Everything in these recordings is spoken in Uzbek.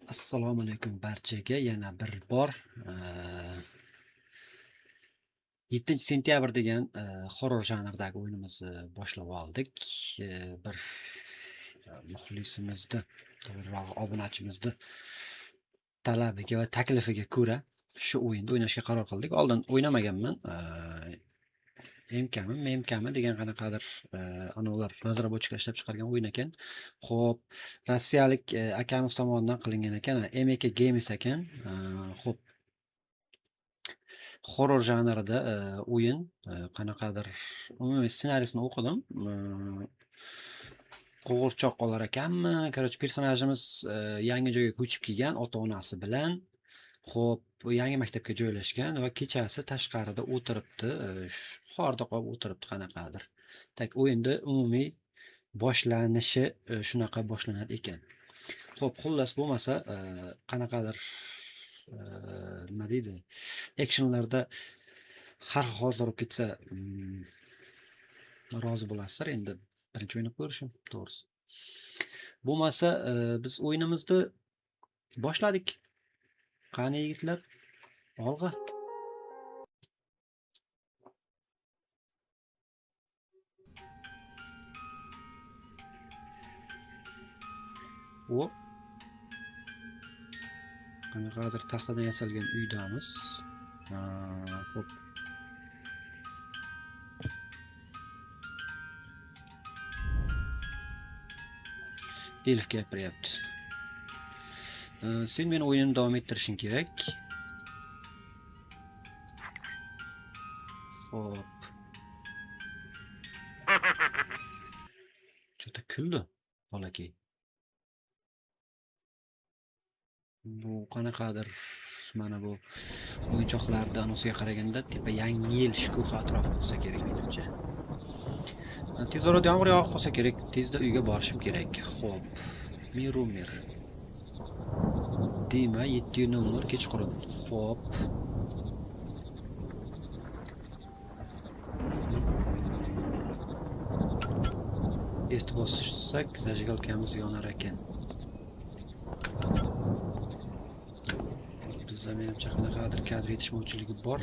Assalomu alaykum barchaga yana bir bor 7 sentyabr degan horror janridagi o'yinimizni boshlab oldik. Bir muxlisimizni, to'g'riroq obunachimizni talabiga va taklifiga ko'ra shu o'yinni o'ynashga qaror qildik. Oldin o'ynamaganman. Memkami degan qanaqadir ular razrabochka ishlab chiqargan o'yin ekan. Xo'p, rossiyalik akamiz tomonidan qilingan ekan. MK Games ekan. Xo'p, horror janrida o'yin, qanaqadir umumiy ssenariysini o'qidim. Qo'g'irchoq olar ekanmi? Короче, personajimiz yangi joyga ko'chib kelgan ota-onasi bilan. Xo'p, yangi maktabga joylashgan va kechasi tashqarida o'tiribdi, xorda qolib o'tiribdi qanaqadir. Tak o'yinda umumiy boshlanishi shunaqa boshlanar ekan. Xo'p, xullas bo'lmasa, qanaqadir nima deydi? Actionlarda har xil holatlar bo'lib ketsa, rozi bo'lasizlar. Endi birinchi o'ynab ko'rishim, to'g'risi. Bo'lmasa, biz o'yinimizni boshladik. Qani yigitlar? Olg'a. O qanaqadir taxtadan yasalgan uydamiz. Xo'p. Elif gapiryapti. Sen meni o'yinimni davom ettirishing kerak. Xo'p. Chota kuldi bolaki. Bu qanaqadir mana bu o'yinchoqlarda anonsiga qaraganda tepa yangi yil shukuhi atrofi bo'lsa kerak menimcha. Tezroq yomg'ir yog'ib qolsa kerak, tezda uyga borishim kerak. Xo'p. Mirumir. Dima 7:00 kechqurun. Xo'p. Esti bossak, zajigalkamiz yonar ekan. Bizda menimcha qanaqadir kadr yetishmovchiligi bor.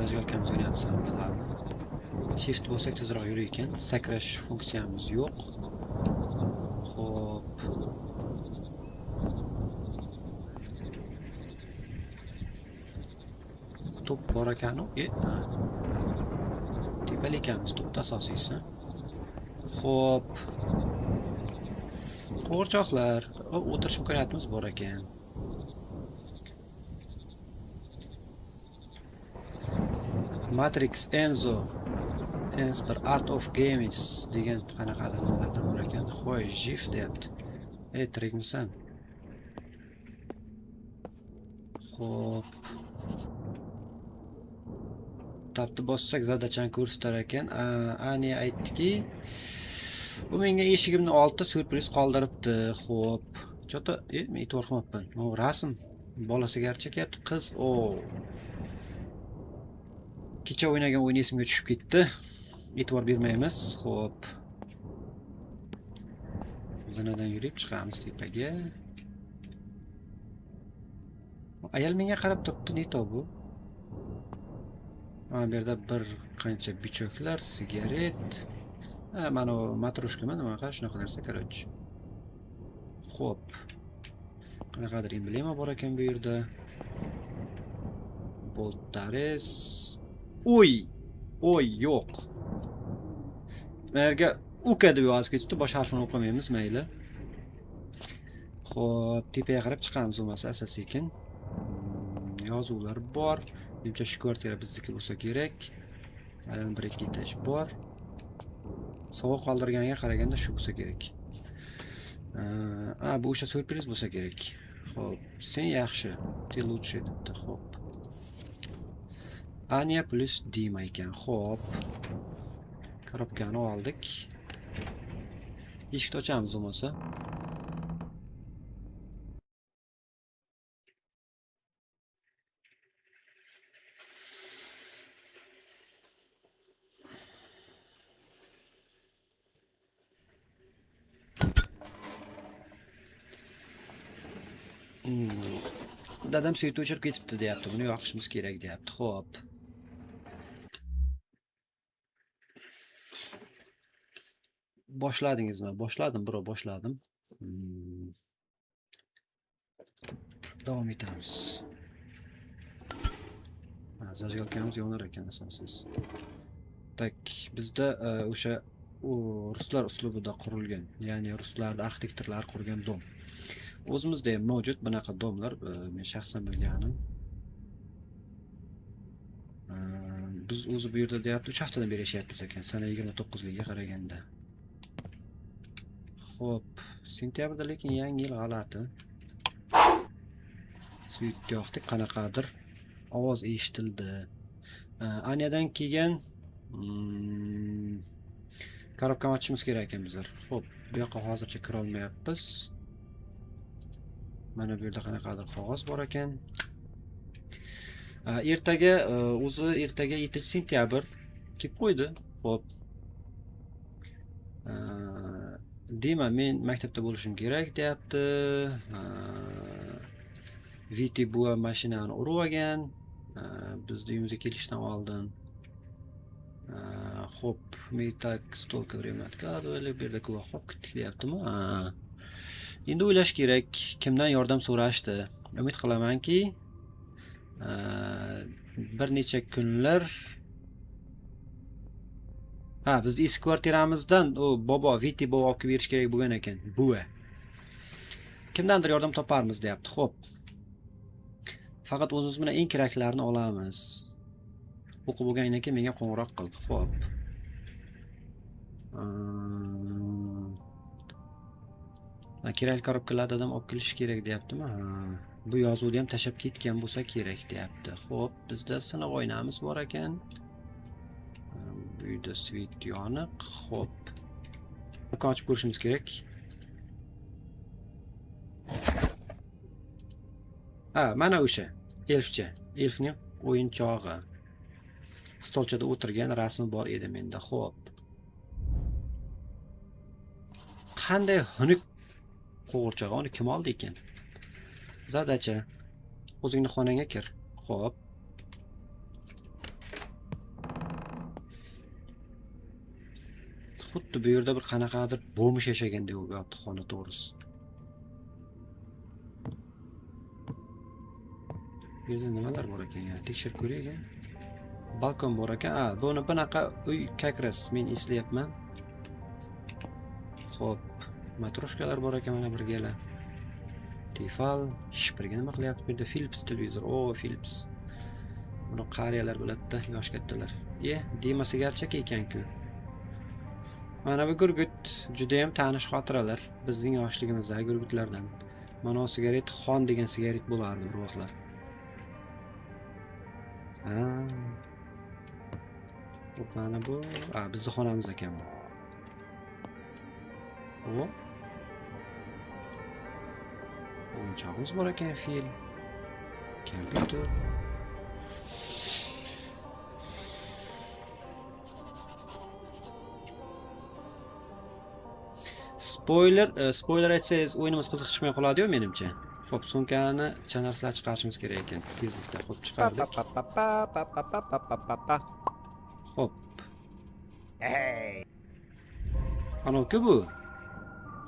Zajigalkamiz yonyapti bilarmi? Shift bossak tezroq yurar ekan. Sakrash funksiyamiz yo'q. Xo'p. Top bor ekan-ku. Tepali ekanmiz topda asosiysi. Xo'p. Qo'g'irchoqlar, o'tirish imkoniyatimiz bor ekan. Matrix Enzo bir Art of Games degan qanaqadir nimalardan bor ekan. Xo'y, Jif deyapti. Tirikmisan? Xo'p. Tapni bossak zadachani ko'rsatar ekan. Ani aytdiki, u menga eshigimni oldida surpriz qoldiribdi. Xo'p. Chota, men e'tibor qilmabman. Bu rasm bolasiga chekyapti qiz. Kecha o'ynagan o'yin esimga tushib ketdi. E'tibor bermaymiz. Xo'p. Zinadan yurib chiqamiz tepaga. Ayol menga qarab turibdi, ne to bu? Mana bu yerda bir qancha bichoklar, sigaret. Mana bu matroshkami, nimaqa shunaqa narsa, короче. Xo'p. Qanaqadir emblema bor ekan bu yerda. Boltares. Oy, yo'q. Merga uka deb yozib ketibdi, bosh harfini o'qimaymiz, mayli. Xo'p, tepaga qarab chiqamiz bo'lmasa asta-sekin. Yozuvlar bor. Menimcha shu kvartira bizniki bo'lsa kerak. Hali bir ikki etaj bor. Sovuq qoldirganiga qaraganda shu bo'lsa kerak. Bu o'sha surpriz bo'lsa kerak. Xo'p, sen yaxshi, ты лучше debdi. Xo'p. Anya plus Dima ekan. Xo'p. Korobkani oldik. Eshikni ochamiz bo'lmasa. Dadam suyitni o'chirib ketibdi deyapti. Buni yoqishimiz kerak deyapti. Xo'p. Boshladingizmi? Boshladim, bro, boshladim. Davom etamiz. Zajgalkamiz yonar ekan asossiz. Tak, bizda o'sha ruslar uslubida qurilgan, ya'ni ruslarning arxitektorlari qurgan dom. O'zimizda ham mavjud bunaqa domlar, men shaxsan bilganim. Biz o'zi bu yerda deyapti 3 haftadan beri yashayapmiz ekan, sana 29ligiga qaraganda. Xo'p, sentyabrda lekin yangi yil g'alati. Suyitga yoqdik, qanaqadir ovoz eshitildi. Aniyadan kelgan korobkani ochishimiz kerak ekan bizlar. Xo'p, bu yoqqa hozircha kira olmayapmiz. Mana bu yerda qanaqadir qog'oz bor ekan. Ertaga, o'zi ertaga 7-sentyabr kelib qo'ydi. Xo'p. Dima, men maktabda bo'lishim kerak deyapti. Viti buva mashinani urib olgan. Bizni uyimizga kelishdan oldin. Xo'p, metak stolka время откладывали. Bu yerda guvoh qolib ketdik deyaptimi? Endi o'ylash kerak, kimdan yordam so'rashdi. Umid qilamanki, bir necha kunlar bizni eski kvartiramizdan u bobo Viti bobo olib kelib berish kerak bo'lgan ekan. Buva. Kimdandir yordam toparmiz deyapti. Xo'p. Faqat o'zimiz bilan eng keraklarni olamiz. O'qib bo'lgandan keyin menga qo'ng'iroq qil. Xo'p. Kerakli korobkalarni adam olib kelish kerak deyaptimi? Bu yozuvni ham tashab ketgan bo'lsa kerak deyapti. Xo'p, bizda sinov oynamiz bor ekan. Bu yerda svit yoniq. Xo'p. Ochib ko'rishimiz kerak. Mana o'sha elfcha. Elfning o'yinchog'i. Stolchada o'tirgan rasmi bor edi menda. Xo'p. Qanday xunuk qo'g'irchoq, uni kim oldi ekan? Zadacha, o'zingni xonangga kir. Xo'p. Xuddi bu yerda bir qanaqadir bo'mish yashagandek bo'lyapti xona to'g'risi. Bu yerda nimalar bor ekan yana? Tekshirib ko'raylik. Balkon bor ekan. Buni bunaqa uy kakras men eslayapman. Xo'p, matroshkalar bor ekan mana birgala. Tifal, shipirga nima qilyapti bu yerda? Philips televizor. Philips. Buni qariyalar biladi-da, yosh kattalar. Dima sigarchak ekan-ku. Mana bu gurgut juda ham tanish xotiralar. Bizning yoshligimizdagi gurgutlardan. Mana bu sigaret xon degan sigaret bo'lardi bir vaqtlar. Xo'p, mana bu, bizning xonamiz ekan bu. O'yinchog'imiz bor ekan, fil, kompyuter. Spoiler aytsangiz o'yinimiz qiziq chiqmay qoladi-yu menimcha. Xo'p, sumkani chanarsilar chiqarishimiz kerak ekan tezlikda. Xo'p, chiqardik. Xo'p. Ana-ku bu.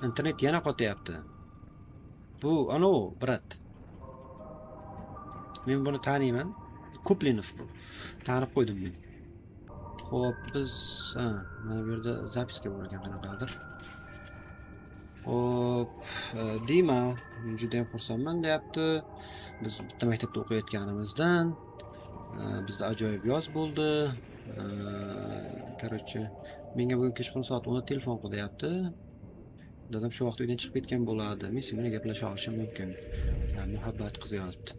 Internet yana qotyapti. Bu brat. Men buni taniyman. Kuplinov bu. Tanib qo'ydim men. Xo'p, biz mana bu yerda zapiska bor ekan qanaqadir. Xo'p, Dima juda ham xursandman deyapti. Biz bitta maktabda o'qiyotganimizdan bizda ajoyib yoz bo'ldi. Короче, menga bugun kechqurun soat 10 da telefon qil deyapti. Dadam shu vaqt uydan chiqib ketgan bo'ladi. Men sen bilan gaplasha olishim mumkin. Muhabbat qiz yozibdi.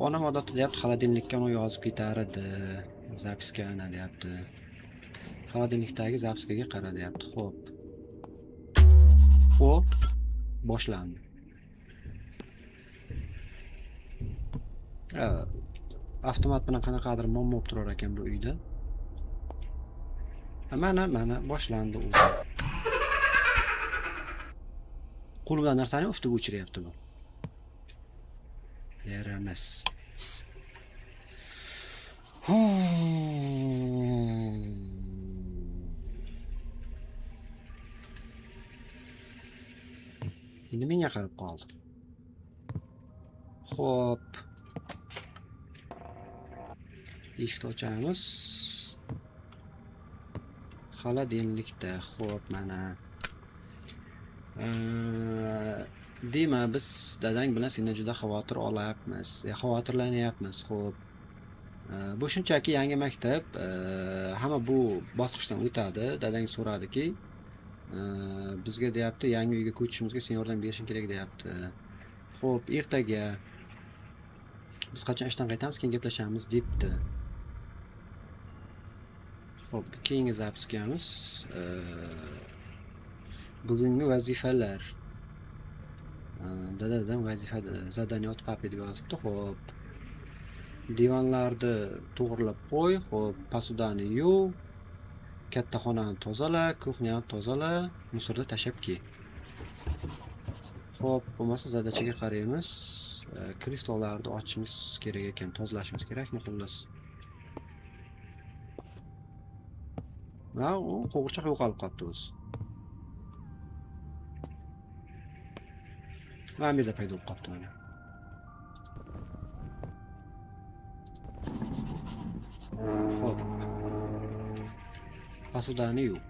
Onam odatda deyapti, xolodilnikka uni yozib ketar edi. Zapiskani deyapti. Xolodilnikdagi zapiskaga qara deyapti. Xo'p. Boshlandi. Avtomat bilan qanaqadir muammo bo'lib turar ekan bu uyda. Mana boshlandi o'zi. Qo'limdan narsani uftiga o'chiryapti bu. Yaramas. Endi menga qarab qoldi. Xo'p. Eshikni ochamiz. Xolodilnikda, xo'p, mana. Dema biz dadang bilan seni juda xavotir olyapmiz. Xavotirlanyapmiz, xo'p. Bu shunchaki yangi maktab, hamma bu bosqichdan o'tadi. Dadang so'radiki, bizga deyapti, yangi uyga ko'chishimizga sen yordam berishing kerak deyapti. Xo'p, ertaga biz qachon ishdan qaytamiz, keyin gaplashamiz debdi. Xo'p, keyingi zapiskamiz bugungi vazifalar. Dadadan vazifa zadaniyat papi deb yozibdi. Xo'p. Divanlarni to'g'rilab qo'y, xo'p, posudani yuv, katta xonani tozala, kuxnyani tozala, musorda tashab kel. Xo'p, bo'lmasa zadachaga qaraymiz. Kristallarni ochishimiz kerak ekan, tozalashimiz kerakmi xullas. Va u qo'g'irchoq yo'qolib qolibdi o'zi. Va bu yerda paydo bo'lib qolibdi mana. Xo'p. Posudani yuv.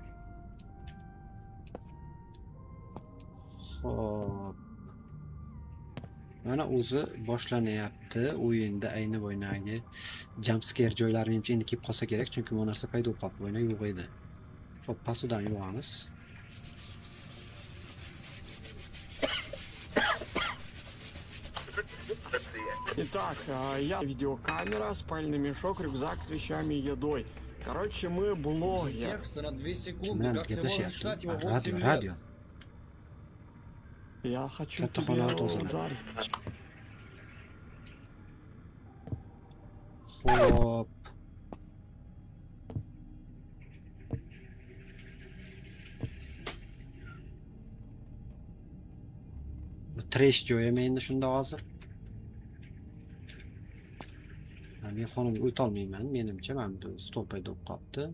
Xo'p. Mana o'zi boshlanyapti o'yinda ayni bo'ynagi jump scare joylari menimcha endi kelib qolsa kerak, chunki bu narsa paydo bo'lib qolibdi, o'yna yo'q edi. Xo'p, posudani yuvamiz. Итак, я видеокамера, спальный мешок, рюкзак с вещами и едой. Короче, мы блогер. Текста на 2 секунды, Bilan как ты можешь gaplashyapti. читать его Radio, 8 radio. лет? Я хочу Katta тебя xonani tozala. ударить. Xo'p. Bu trash joyimi endi shunda hozir? Men xonamga o'tolmayman, menimcha mana bu stol paydo bo'lib qolibdi.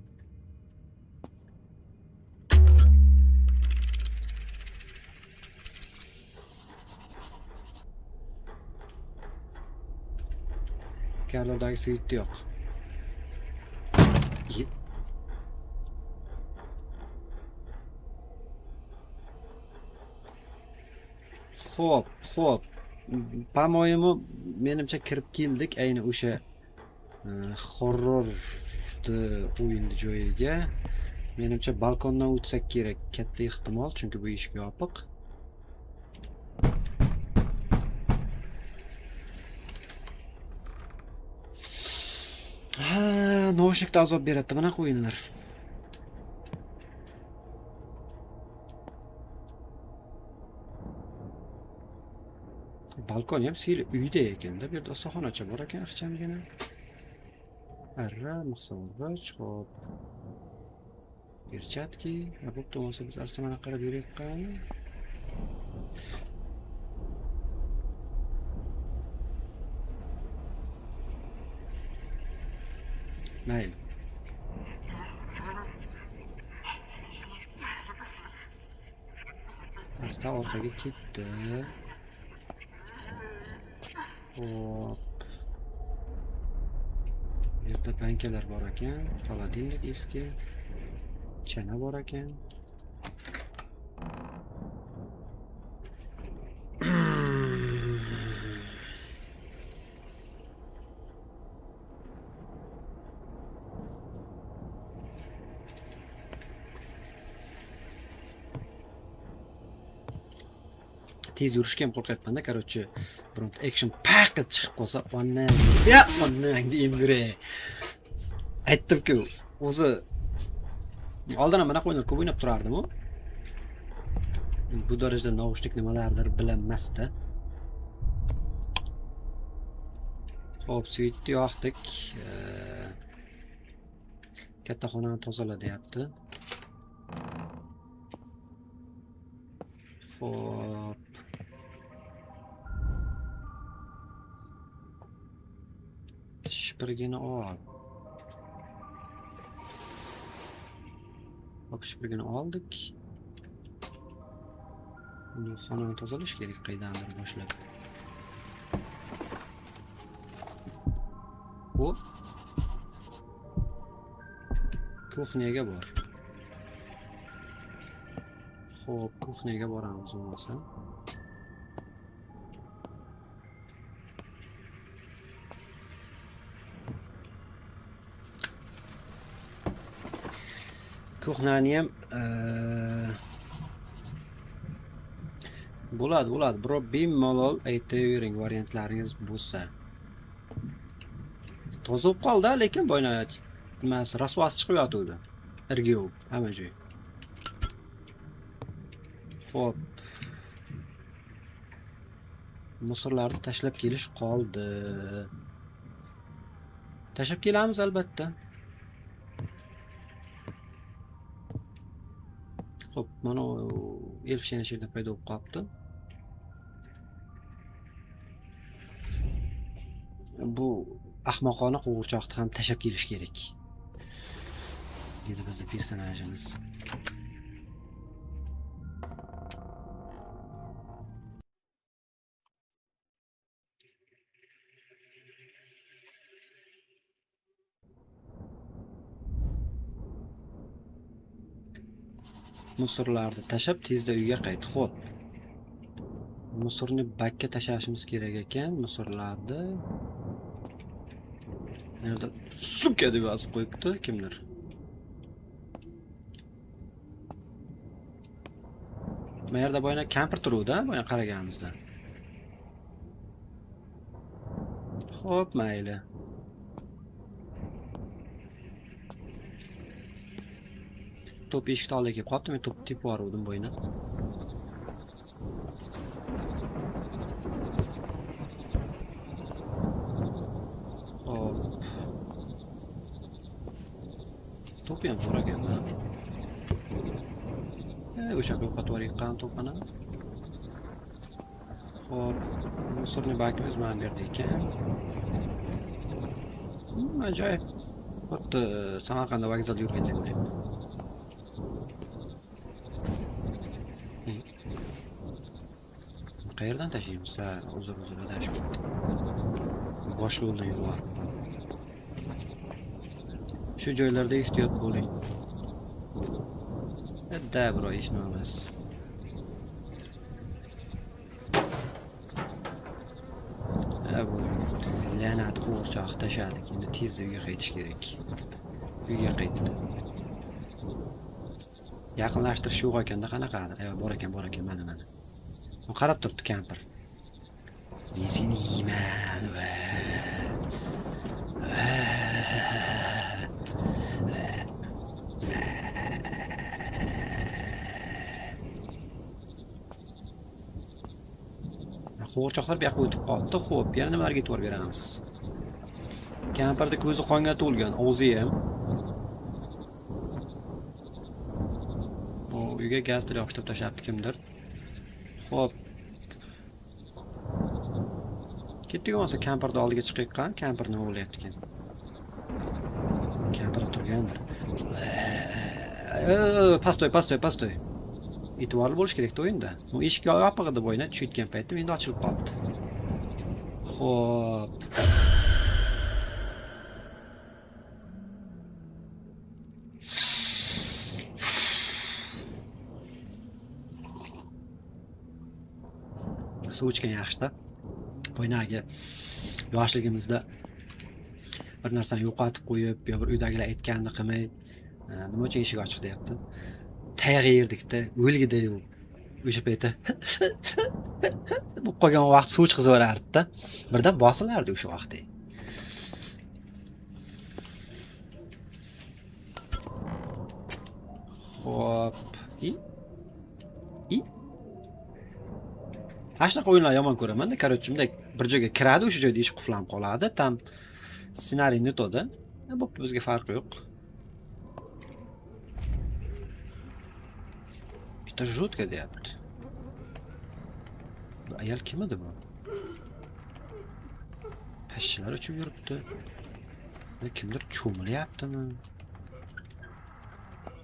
Koridordagi svitni yo'q. Xo'p, xo'p. По-моему, menimcha kirib keldik ayni o'sha horrorni o'yinni joyiga. Menimcha balkondan o'tsak kerak, katta ehtimol, chunki bu eshik yopiq. Ha, noshlikda azob beradi bunaqa o'yinlar. Balkon ham siyli uyda ekanda, bu yerda ostoxonacha bor ekan, ixchamgina. Arra, mixsorg'ich, xo'p. Perchatki, bo'pti, bo'lsa biz asta mana qarab yurayotganmi? Mayli. Asta orqaga ketdi. Xo'p. Bu yerda bankalar bor ekan, xolodilnik eski, chana bor ekan. Tez yurishga ham qo'rqyapman-da, короче, bironta action paqqa chiqib qolsa, onna deb yuray. Aytdim-ku, o'zi oldin ham bunaqa o'yinlar ko'p o'ynab turardim-ku. Bu darajada naushnik nimalardir bilinmasdi. Xo'p, svitni yoqdik. Katta xonani tozala deyapti. Xo'p. Shpirgini ol. Hop, shpirgini oldik. Endi xonani tozalash kerak qaydandir boshlab. Hop. Kuxnyaga bor. Xo'p, kuxnyaga boramiz bo'lmasa. Kuxnani ham bo'ladi. Birov bemalol aytavering variantlaringiz bo'lsa. Toza bo'lib qoldi, lekin boyna nimasi rasvosi chiqib yotuvdi. Irgi yo'q, hamma joy. Xo'p. Musorlarni tashlab kelish qoldi. Tashlab kelamiz albatta. Xo'p, mana elf shena yerda paydo bo'lib qolibdi. Bu ahmoqona qo'g'irchoqni ham tashlab kelish kerak. Dedi bizning personajimiz. Musorlarni tashab tezda uyga qayt. Xo'p. Musorni bakka tashlashimiz kerak ekan. Musorlarni yerda suka deb yozib qo'yibdi kimdir. Bu yerda boyna kampir turuvdi, boyna qaraganimizda. Xo'p, mayli. Top eshikni oldiga kelib qolibdi, men topni tepib yubordim boyna. Hop. To'p ham bor ekan-da. O'sha yo'qotib yuborgan to'pini. Hop, musorni bakimiz mana bu yerda ekan. Ajoyib. Xuddi Samarqandda vokzalda yurgandek bo'lyapti. Qayerdan tashlaymiz? Ha, uzr adashib ketdi. Boshqa yo'ldan yuryapman. Shu joylarda ehtiyot bo'ling. Da, bro, hech nima emas. Bu la'nat qo'g'irchoq tashladik. Endi tezda uyga qaytish kerak. Uyga qaytdi. Yaqinlashtirish yo'q ekanda, qanaqadir. Bor ekan, mana. U qarab turibdi kampir. Men seni yeyman. Qo'g'irchoqlar bu yoqqa o'tib qoldi. Xo'p, yana nimalarga e'tibor beramiz? Kampirning ko'zi qonga to'lgan, o'zi ham. Bu uyga gaz yoqib tashlabdi kimdir. Xo'p. Ketdik bo'lsa kampirning oldiga chiqayotgan, kampir nima bo'lyapti ekan? Kampir turgandir. Pastoy. E'tiborli bo'lish kerak o'yinda. Bu eshik yopiq edi bo'yna tushayotgan paytda endi ochilib qoldi. Xo'p. Suv ichgan yaxshi-da. Bo'ynagi yoshligimizda bir narsani yo'qotib qo'yib, yo bir uydagilar aytganini qilmay, nima uchun eshik ochiq deyapti. Tayoq yerdik-da, o'lgida yo'q. O'sha paytda bu qolgan vaqt suv chiqizib yuborardi-da. Birdan bosilardi o'sha vaqtda. Hop. Ashnaqa o'yinlar yomon ko'raman-da. Короче, bunday bir joyga kiradi, o'sha joyda eshik qulflanib qoladi. Tam ssenariy netoda. Bo'pti, bizga farqi yo'q. Bitta жутко deyapti. Bu ayol kim edi bu? Pashshalar uchib yuribdi. Kimdir cho'milyaptimi?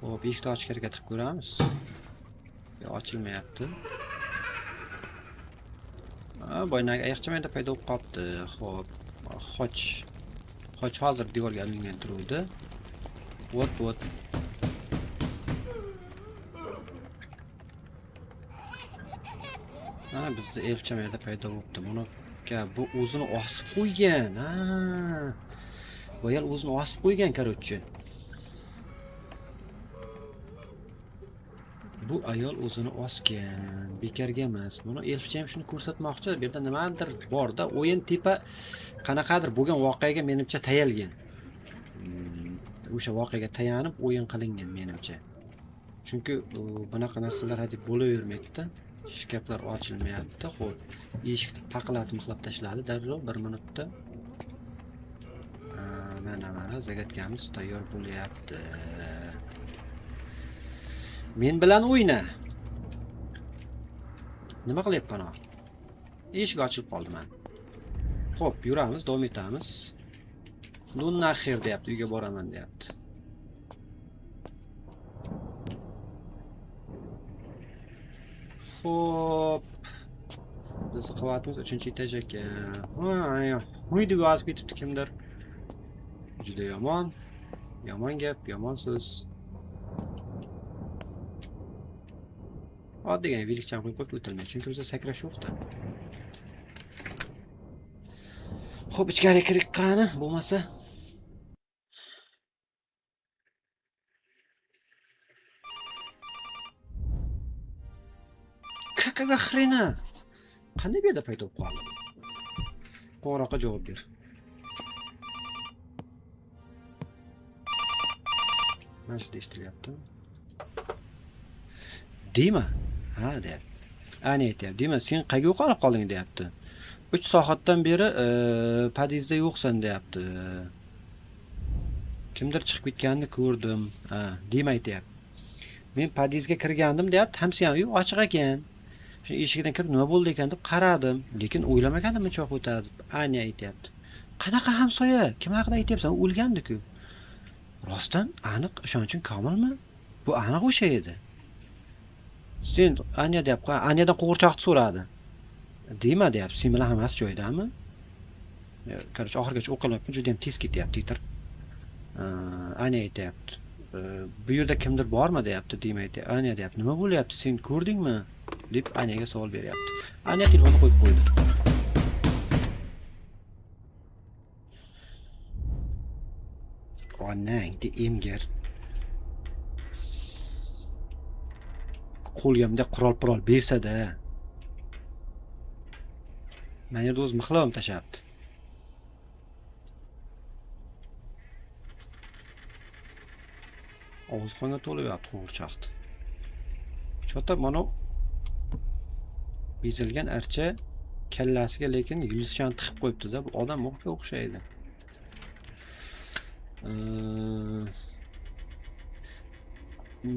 Xo'p, eshikni ochishga harakat qilib ko'ramiz. Ochilmayapti. Boyagi ayiqcha menda paydo bo'lib qolibdi. Xo'p, xoch hozir devorga ilingan turuvdi. Vot. Mana bizda elcha menda paydo bo'libdi. Bu o'zini osib qo'ygan. Bu ayol o'zini osib qo'ygan, короче. Bu ayol o'zini osgan, bekarga emas. Buni elfcha ham shuni ko'rsatmoqchi. Bu yerda nimadir bor-da, o'yin tipa qanaqadir bo'lgan voqeaga menimcha tayalgan. O'sha voqeaga tayanib o'yin qilingan menimcha. Chunki bunaqa narsalar hadeb bo'lavermaydi-da. Shkaflar ochilmayapti. Xo'p, eshikni paqlatib mixlab tashladi darrov 1 minutda. Mana zagadkamiz tayyor bo'lyapti. Men bilan o'yna. Nima qilyapman? Eshik ochilib qoldi men. Xo'p, yuramiz, davom etamiz. Nu naxir deyapti, uyga boraman deyapti. Xo'p. Biz qavatimiz 3-etaj ekan. Uy deb yozib ketibdi kimdir. Juda yomon. Yomon gap, yomon so'z. Oddiygina velikcham qo'yib o'tilmaydi, chunki bizda sakrash yo'q-da. Xo'p, ichkariga kirib qani, bo'lmasa. Kakaga xrena. Qanday bu yerda paydo bo'lib qoldi? Qo'ng'iroqqa javob ber. Mana shu eshitilyapti. Dima? Ha, deyapti. Ani aytyapti. Dima, sen qayerga yo'qolib qolding deyapti. 3 soatdan beri podizda yo'qsan deyapti. Kimdir chiqib ketganini ko'rdim. Ha, Dima aytyapti. Men podizga kirgandim deyapti. Hamma uy ochiq ekan. Shu eshikdan kirib nima bo'ldi ekan deb qaradim, lekin o'ylamagandim buncha vaqt o'tadi. Anya aytyapti. Qanaqa hamsoya? Kim haqida aytyapsan? O'lgandi-ku. Rostdan aniq ishonching komilmi? Bu aniq o'sha edi. Sen Anya deyapti. Anyadan qo'g'irchoqni so'radi. Dima deyapti. Sen bilan hammasi joyidami? Короче, oxirgacha o'qilyapti. Juda ham tez ketyapti titr. Anya aytyapti. Bu yerda kimdir bormi deyapti. Dima aytyapti. Anya deyapti. Nima bo'lyapti? Sen ko'rdingmi? deb Anyaga savol beryapti. Anya telefonni qo'yib qo'ydi. Onangni emgar. Qo'lgamda qurol bersa-da. Men yerda o'z mixlavim tashabdi. Og'izxonga to'layapti qo'ng'irchoqni. Chota mana bezilgan archa kallasiga lekin yulduzchani tiqib qo'yibdi-da. Bu odam o'qqa o'xshaydi.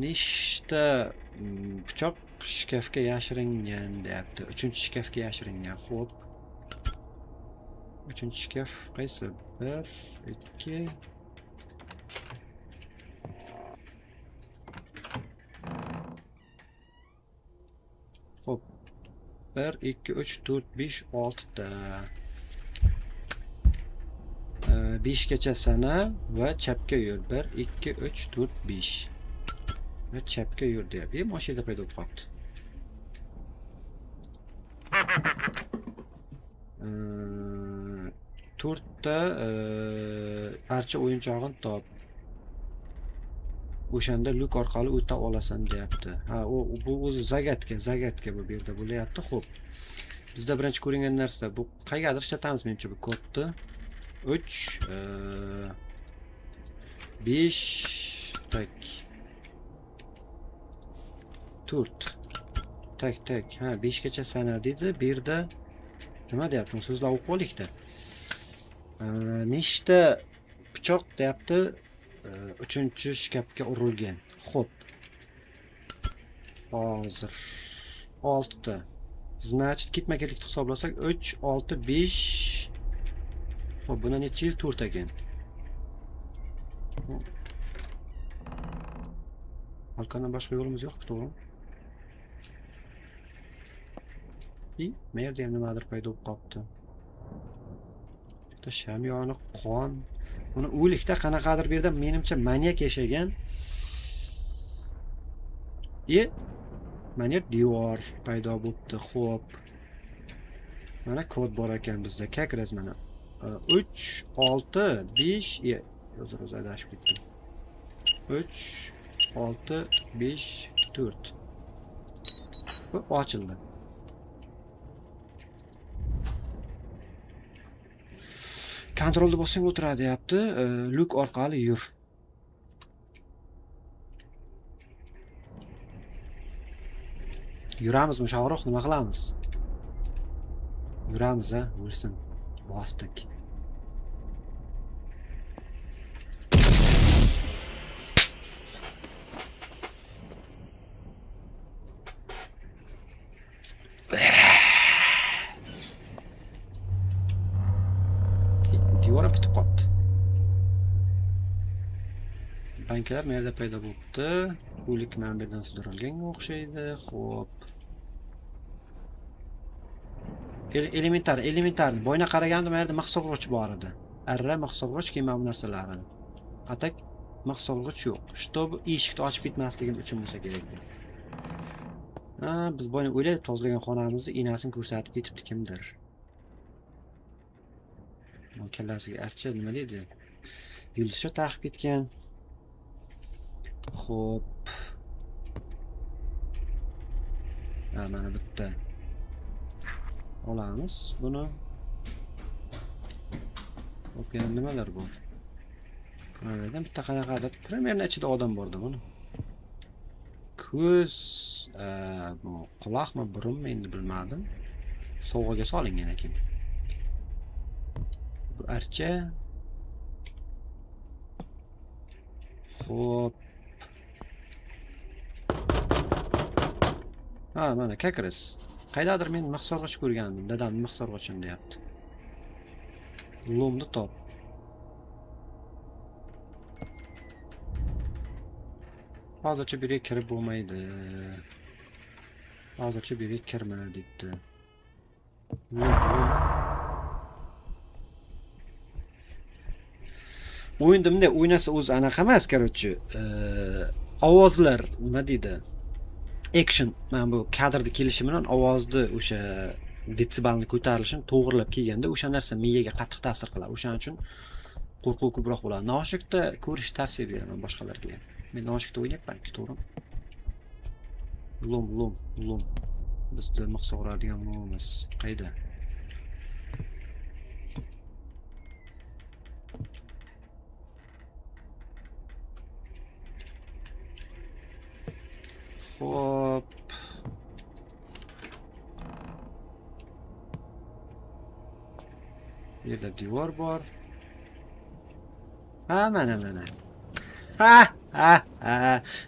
Nechta pichoq shkafga yashiringan deyapti. 3-shkafga yashiringan. Xo'p. 3-shkaf qaysi? 1 2 Xo'p. 1 2 3 4 5 6 ta. 5 gacha sana va chapga yur. 1 2 3 4 5. Va chapga yur deyapti. Mashina paydo bo'lib qoldi. To'rtta archa o'yinchog'ini top. O'shanda luk orqali o'ta olasan deyapti. Ha, bu o'zi zagadka bu yerda bo'layapti. Xo'p. Bizda birinchi ko'ringan narsa bu qayergadir ishlatamiz menimcha bu kodni. 3 5 tak 4 tak ha 5 gacha sana dedi. Bu yerda nima deyapti? So'zlar o'qib olaylik-da. Nechta pichoq deyapti? 3-shkafga urilgan. Xo'p. Hozir 6 ta. Значит, ketma-ketlikni hisoblasak 3, 6, 5. Xo'p, buni necha yil? 4 ekan. Halqadan boshqa yo'limiz yo'q, to'g'rimi? Men yerda ham nimadir paydo bo'lib qolibdi. Bitta sham yoniq, qon. Buni o'likda qanaqadir bir yerda menimcha manyak yashagan. Mana devor paydo bo'libdi. Xo'p. Mana kod bor ekan bizda. Как раз mana 3, 6, 5. O'zim adashib ketdim. 3, 6, 5, 4. Hop, ochildi. Kontrolni bosing o'tiradi deyapti. Luk orqali yur. Yuramizmi, Shohruh? Nima qilamiz? Yuramiz, a? O'lsin. Bosdik. Devor bitib qoldi. Banklar bu yerda paydo bo'libdi. O'lik mana bu yerdan sudralganga o'xshaydi. Xo'p. Elementar. Boyna qaraganda bu yerda maqsog'ich bor edi. Arra maqsog'ich keyin mana bu narsalar edi. Atak maqsog'ich yo'q. Чтобы eshikni ochib ketmasligim uchun bo'lsa kerak. Biz boyna o'ylab tozalagan xonamizni enasini ko'rsatib ketibdi kimdir. Bu kallasiga archa nima deydi? Yulduzcha taqib ketgan. Xo'p. Mana bitta. Olamiz buni. Xo'p, yana nimalar bu? Mana yerdan bitta qanaqadir primerna ichida odam bordi buni. Ko'z, bu quloqmi, burunmi endi bilmadim. Sovg'aga solingan ekan. Bu archa. Xo'p. Mana как раз. Qaydadir men maqsorg'ich ko'rgandim. Dadamning maqsorg'ichini deyapti. Lomni top. Hozircha bir yerga kirib bo'lmaydi. Hozircha bir yerga kirma debdi. O'yinda bunday o'ynasa o'zi anaqa emas, короче. Ovozlar nima deydi? Action, mana bu kadrda kelishi bilan ovozni o'sha detsibelni ko'tarilishini to'g'rilab kelganda o'sha narsa miyaga qattiq ta'sir qiladi. O'shaning uchun qo'rquv ko'proq bo'ladi. Noshikda ko'rish tavsiya beraman boshqalarga ham. Men noshikda o'ynayapman, to'g'rimi? Lom. Bizda maqsog'radigan bo'lamiz. Qayda? Xo'p. Bu yerda devor bor. Mana.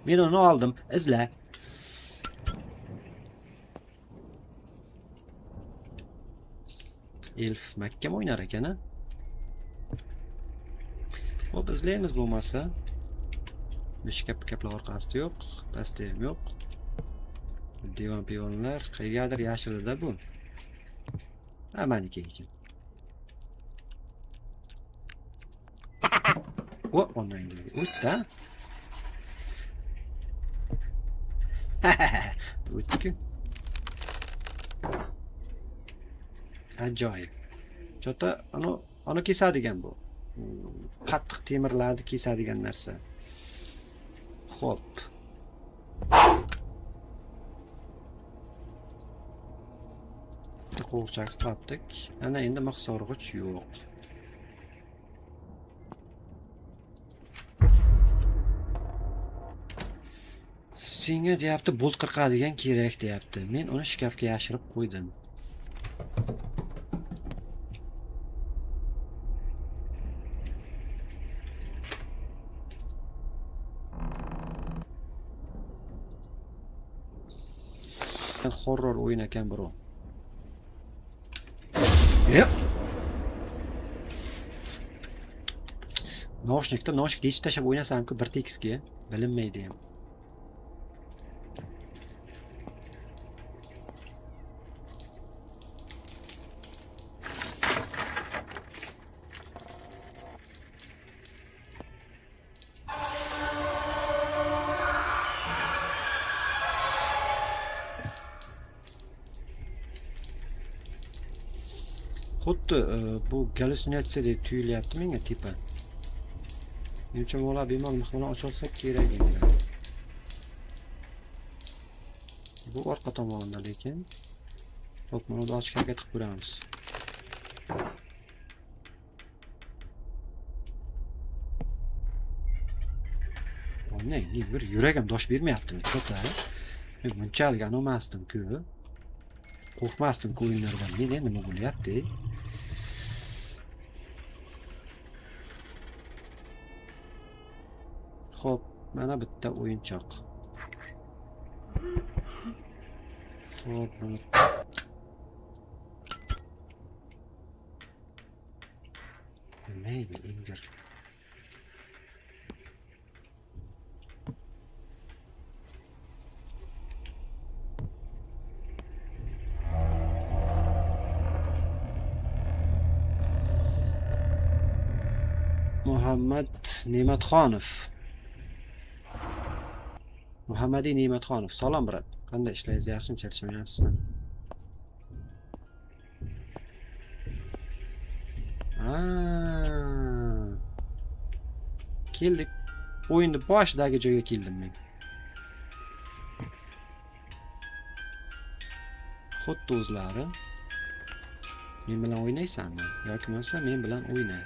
Men uni oldim. Izla. Elf Makka o'ynar ekan-a? Xo'p, izlaymiz bo'lmasa. Mishkap-kaplar orqasida yo'q, pastda ham yo'q. Devon-piyonlar qayergadir yashilida bu. Maniki ekan. Ondan o'tdi. O'tdi. Ajoyib. Chota uni kesadigan bu. Qattiq temirlarni kesadigan narsa. Xo'p. Qo'rqoq topdik. Ana endi maqsorg'ich yo'q. Senga deyapti, bolt qirqadigan kerak deyapti. Men uni shkafga yashirib qo'ydim. Horror o'yin ekan bro. Naushnikda naushnik yechib tashlab o'ynasamku bir tekisga bilinmaydi ham. Xuddi bu gallyutsinatsiyadek tuyulyapti menga tipa. Menimcha mo'la bemalol mixmilon ocholsak kerak endi. Bu orqa tomonda lekin. Xo'p, buni ochishga harakat qilib ko'ramiz. Ne, bir yuragim dosh bermayaptimi? Chota. Men bunchalik anomasdim-ku. Qo'rqmasdim o'yinlardan. Men nima bo'lyapti? Xo'p, mana bitta o'yinchoq. Xo'p, buni neydi ingir? Muhammad Ne'matxonov. Muhammadiy Ne'matxonov. Salom brat. Qanday ishlaysiz? Yaxshimi, charchamayapsizmi? Keldik. O'yinni boshidagi joyga keldim men. Xuddi o'zlari. Men bilan o'ynaysanmi yoki bo'lmasa men bilan o'yna.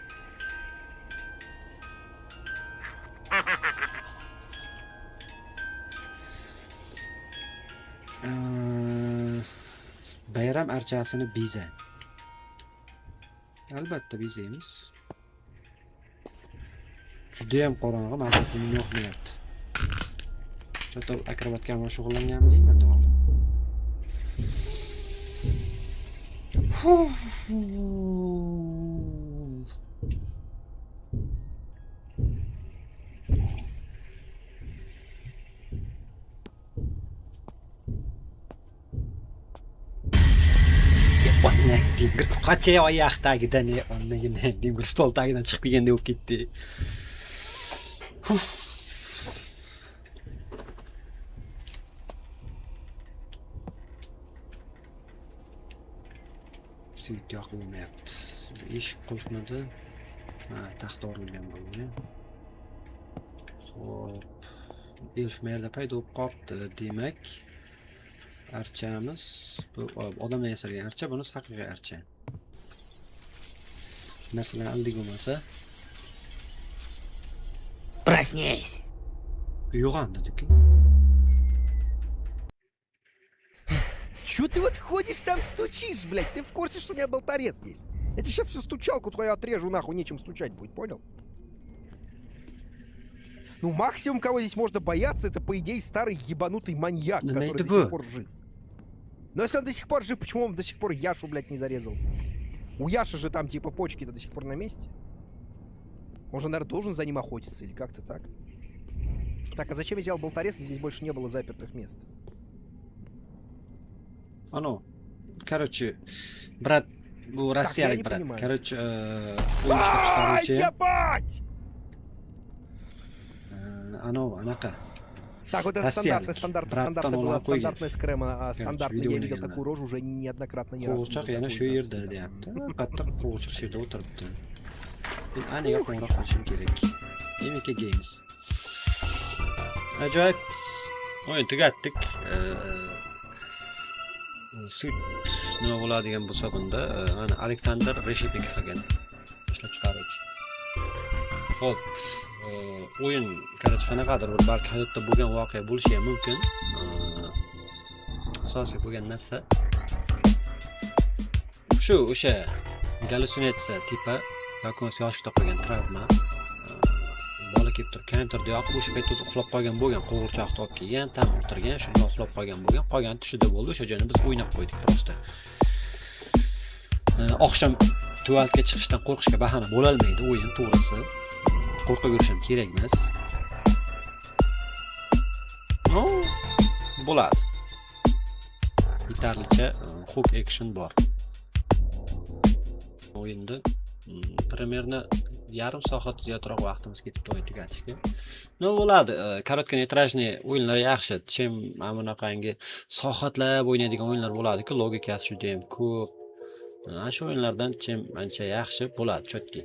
Bayram archasini biza. Albatta bizaymiz. Juda ham qorong'i, mazasini yo'qmayapti. Chota akrobatka bilan shug'ullanganmiz deyman to'g'ri. Dingir qacha oyoq tagidan onnagina dingir stol tagidan chiqib kelganda bo'lib ketdi. Svit yoqilmayapti. Eshik qulfmadi. Ha, taxt o'rilgan bo'lgan. Xo'p. Elf merda paydo bo'lib qoldi, demak. Archamiz bu odamlar yasalgan archa, bunisi haqiqiy archa. Narsalar aldig bo'lmasa. Проснись. Uyg'ondi dedi-ku. Чё ты вот ходишь там стучишь, блядь? Ты в курсе, что у меня болторез есть? Я тебе сейчас всю стучалку твою отрежу, нахуй, нечем стучать будет, понял? Ну, максимум, кого здесь можно бояться, это, по идее, старый ебанутый маньяк, который до сих пор жив. Но если он до сих пор жив, почему он до сих пор Яшу, блядь, не зарезал? У Яши же там, типа, почки-то до сих пор на месте. Он же, наверное, должен за ним охотиться, или как-то так. Так, а зачем я взял болторез, если здесь больше не было запертых мест? Ano, короче, брат, bu rossiyalik brat. Короче, o'yin ishlab chiqaruvchi. Ебать! Anaqa. Так, вот это стандартная была стандартная скрема, стандартная, я видел такую рожу уже неоднократно, не раз. Qo'g'irchoq yana shu yerda deyapti. Qattiq qo'g'irchoq shu yerda o'tiribdi. Men aniga qo'ng'iroq qilishim kerak. MK Games. Ajoyib. O'yin tugatdik. Sud nima bo'ladigan bo'lsa bunda, mana Aleksandr Reshetnikov ekan. Ishlab chiqaruvchi. Xo'p. O'yin qarach qanaqadir bir balki hayotda bo'lgan voqea bo'lishi ham mumkin. Asosiy bo'lgan narsa shu o'sha gallyutsinatsiya tipi yoki yoshlikda qolgan travma. Bola kelib turib kompyuterda yoqib o'sha paytda o'zi uxlab qolgan bo'lgan, qo'g'irchoqni olib kelgan, tam o'tirgan, shunda uxlab qolgan bo'lgan, qolgan tushida bo'ldi. O'sha joyni biz o'ynab qo'ydik prosta. oqshom tualetga chiqishdan qo'rqishga bahona bo'lolmaydi o'yin to'g'risi. Qo'rqib yurishim kerak emas. Bo'ladi. Yetarlicha hook action bor. O'yinda примерно yarim soat ziyodroq vaqtimiz ketibdi o'yin tugatishga. No bo'ladi. Korotkmetrajniy o'yinlar yaxshi. Chem bunaqangi soatlab o'ynaydigan o'yinlar bo'ladi-ku, logikasi juda ham ko'p. Ana shu o'yinlardan chem ancha yaxshi bo'ladi, chotki.